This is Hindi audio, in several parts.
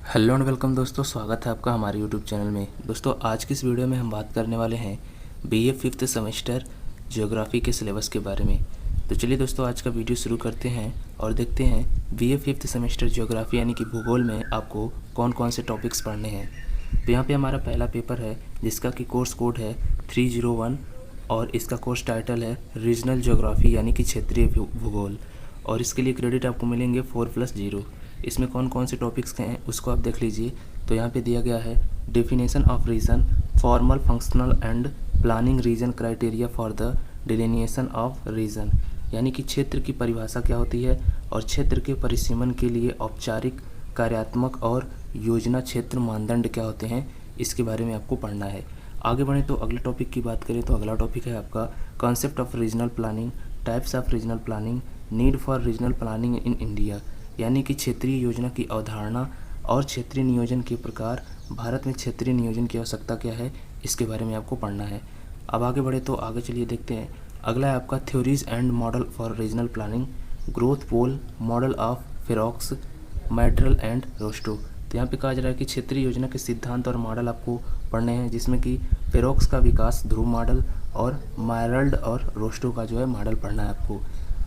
हेलो एंड वेलकम दोस्तों, स्वागत है आपका हमारे यूट्यूब चैनल में। दोस्तों आज की इस वीडियो में हम बात करने वाले हैं बीए फिफ्थ सेमेस्टर ज्योग्राफी के सिलेबस के बारे में। तो चलिए दोस्तों आज का वीडियो शुरू करते हैं और देखते हैं बीए फिफ्थ सेमेस्टर ज्योग्राफी यानी कि भूगोल में आपको कौन कौन से टॉपिक्स पढ़ने हैं। तो यहाँ पे हमारा पहला पेपर है जिसका कि कोर्स कोड है 301 और इसका कोर्स टाइटल है रीजनल ज्योग्राफी यानी कि क्षेत्रीय भूगोल, और इसके लिए क्रेडिट आपको मिलेंगे 4+0। इसमें कौन कौन से टॉपिक्स हैं उसको आप देख लीजिए। तो यहाँ पे दिया गया है definition of region, formal functional and planning region criteria for the delineation of region, यानी कि क्षेत्र की परिभाषा क्या होती है और क्षेत्र के परिसीमन के लिए औपचारिक, कार्यात्मक और योजना क्षेत्र मानदंड क्या होते हैं, इसके बारे में आपको पढ़ना है। आगे बढ़ें तो अगले टॉपिक की बात करें तो अगला टॉपिक है आपका concept of regional planning, types of regional planning, need for regional planning in India, यानी कि क्षेत्रीय योजना की अवधारणा और क्षेत्रीय नियोजन के प्रकार, भारत में क्षेत्रीय नियोजन की आवश्यकता क्या है, इसके बारे में आपको पढ़ना है। अब आगे बढ़े तो आगे चलिए देखते हैं। अगला है आपका theories and model for regional planning, growth pole, model of Perroux, Myrdal and Rostow. तो यहाँ पे कहा जा रहा है कि क्षेत्रीय योजना के सिद्धांत और मॉडल आपको पढ़ने हैं, जिसमें कि फेरोक्स का विकास ध्रुव मॉडल और मैरल्ड और रोस्टो का जो है मॉडल पढ़ना है आपको।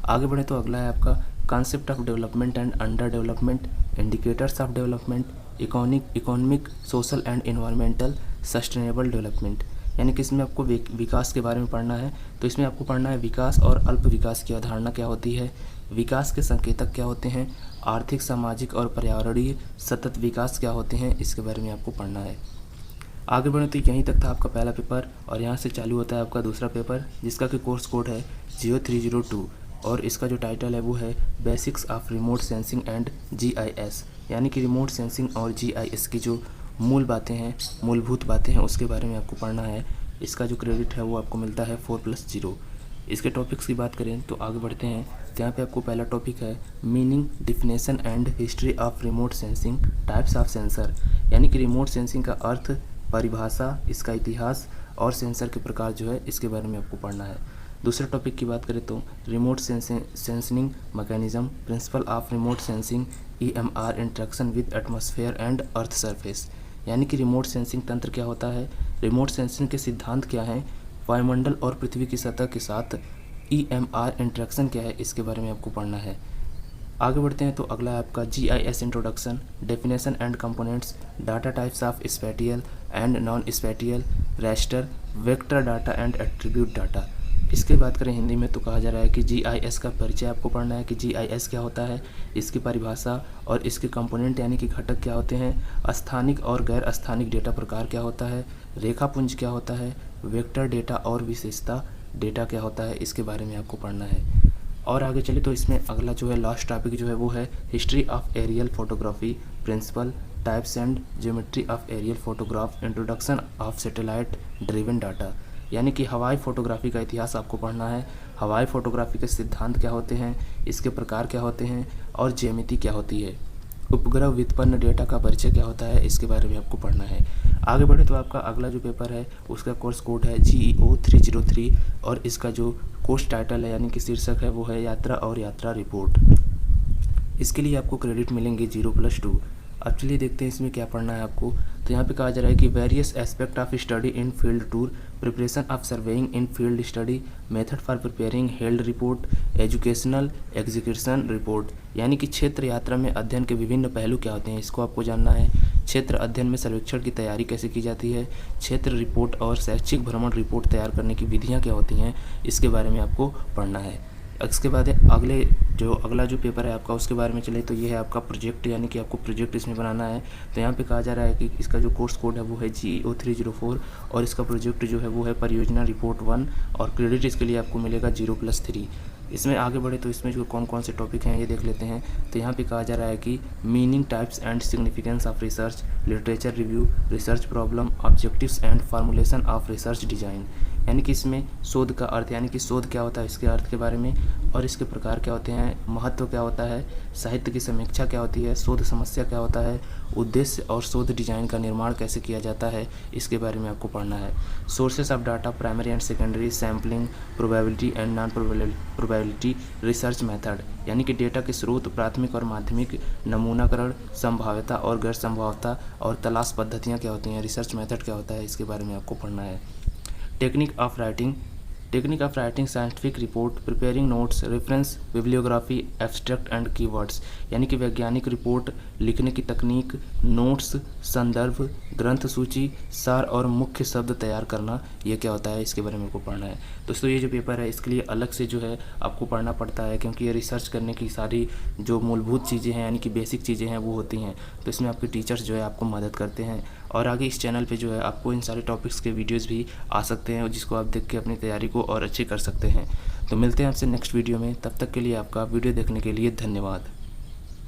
आगे बढ़े तो अगला है आपका concept of development and under development, indicators of development, economic, social and environmental sustainable development, यानी कि इसमें आपको विकास के बारे में पढ़ना है। तो इसमें आपको पढ़ना है विकास और अल्प विकास की अवधारणा क्या होती है, विकास के संकेतक क्या होते हैं, आर्थिक, सामाजिक और पर्यावरणीय सतत विकास क्या होते हैं, इसके बारे में आपको पढ़ना है। आगे बढ़े तो यहीं तक था आपका पहला पेपर और यहाँ से चालू होता है आपका दूसरा पेपर जिसका कि कोर्स कोड है 0302 और इसका जो टाइटल है वो है basics of remote sensing and GIS, यानी कि रिमोट सेंसिंग और जीआईएस की जो मूल बातें हैं, मूलभूत बातें हैं, उसके बारे में आपको पढ़ना है। इसका जो क्रेडिट है वो आपको मिलता है 4+0। इसके टॉपिक्स की बात करें तो आगे बढ़ते हैं। तो यहाँ पे आपको पहला टॉपिक है meaning, definition and history of remote sensing, types of sensor, यानी कि रिमोट सेंसिंग का अर्थ, परिभाषा, इसका इतिहास और सेंसर के प्रकार जो है इसके बारे में आपको पढ़ना है। दूसरे टॉपिक की बात करें तो remote sensing mechanism, principle of remote sensing, EMR interaction with atmosphere and earth surface, यानी कि रिमोट सेंसिंग तंत्र क्या होता है, रिमोट सेंसिंग के सिद्धांत क्या हैं, वायुमंडल और पृथ्वी की सतह के साथ EMR इंटरेक्शन क्या है, इसके बारे में आपको पढ़ना है। आगे बढ़ते हैं तो अगला है आपका GIS introduction, definition and components, data types of spatial and non spatial, raster, vector data and attribute data. इसकी बात करें हिंदी में तो कहा जा रहा है कि GIS का परिचय आपको पढ़ना है कि GIS क्या होता है, इसकी परिभाषा और इसके कंपोनेंट यानी कि घटक क्या होते हैं, स्थानिक और गैर स्थानिक डेटा प्रकार क्या होता है, रेखापुंज क्या होता है, वेक्टर डेटा और विशेषता डेटा क्या होता है, इसके बारे में आपको पढ़ना है। और आगे चले तो इसमें अगला जो है लास्ट टॉपिक जो है वो है history of aerial photography, principle, types and geometry of aerial photograph, introduction of satellite driven data, यानी कि हवाई फोटोग्राफी का इतिहास आपको पढ़ना है। हवाई फोटोग्राफी के सिद्धांत क्या होते हैं, इसके प्रकार क्या होते हैं और ज्यामिति क्या होती है, उपग्रह व्युत्पन्न डेटा का परिचय क्या होता है, इसके बारे में आपको पढ़ना है। आगे बढ़े तो आपका अगला जो पेपर है उसका कोर्स कोड है GEO 303 और इसका जो कोर्स टाइटल है यानी कि शीर्षक है वो है यात्रा और यात्रा रिपोर्ट। इसके लिए आपको क्रेडिट मिलेंगे 0+2। अब चलिए देखते हैं इसमें क्या पढ़ना है आपको। तो यहाँ पे कहा जा रहा है कि various aspect of study in field tour, preparation of surveying in field study, method for preparing held report, educational execution report, यानी कि क्षेत्र यात्रा में अध्ययन के विभिन्न पहलू क्या होते हैं, इसको आपको जानना है। क्षेत्र अध्ययन में सर्वेक्षण की तैयारी कैसे की जाती है, क्षेत्र रिपोर्ट और शैक्षिक भ्रमण रिपोर्ट तैयार करने की विधियाँ क्या होती हैं, इसके बारे में आपको पढ़ना है। इसके बाद अगला जो पेपर है आपका उसके बारे में चले तो ये है आपका प्रोजेक्ट, यानी कि आपको प्रोजेक्ट इसमें बनाना है। तो यहाँ पे कहा जा रहा है कि इसका जो कोर्स कोड है वो है GEO 304 और इसका प्रोजेक्ट जो है वो है परियोजना रिपोर्ट 1 और क्रेडिट इसके लिए आपको मिलेगा 0+3। इसमें आगे बढ़े तो इसमें जो कौन कौन से टॉपिक हैं ये देख लेते हैं। तो यहाँ पे कहा जा रहा है कि meaning, types and significance of research, literature review, research problem, objectives and formulation of research design, यानी कि इसमें शोध का अर्थ यानी कि शोध क्या होता है इसके अर्थ के बारे में, और इसके प्रकार क्या होते हैं, महत्व क्या होता है, साहित्य की समीक्षा क्या होती है, शोध समस्या क्या होता है, उद्देश्य और शोध डिजाइन का निर्माण कैसे किया जाता है, इसके बारे में आपको पढ़ना है। Sources of data, primary and secondary, sampling, probability and non probability research method, यानी कि डेटा के स्रोत, प्राथमिक और माध्यमिक, नमूनाकरण, संभाव्यता और गैर संभाव्यता, और तलाश पद्धतियाँ क्या होती हैं, रिसर्च मेथड क्या होता है, इसके बारे में आपको पढ़ना है। Technique of writing, scientific report, preparing notes, reference, bibliography, abstract and keywords, यानी कि वैज्ञानिक रिपोर्ट लिखने की तकनीक, नोट्स, संदर्भ, ग्रंथ सूची, सार और मुख्य शब्द तैयार करना, ये क्या होता है, इसके बारे में आपको पढ़ना है। दोस्तों ये जो पेपर है इसके लिए अलग से जो है आपको पढ़ना पड़ता है, क्योंकि ये रिसर्च करने की सारी जो मूलभूत चीज़ें हैं यानी कि बेसिक चीज़ें हैं वो होती हैं, तो इसमें आपके टीचर्स जो है आपको मदद करते हैं। और आगे इस चैनल पे जो है आपको इन सारे टॉपिक्स के वीडियोस भी आ सकते हैं, जिसको आप देख के अपनी तैयारी को और अच्छी कर सकते हैं। तो मिलते हैं आपसे नेक्स्ट वीडियो में, तब तक के लिए आपका वीडियो देखने के लिए धन्यवाद।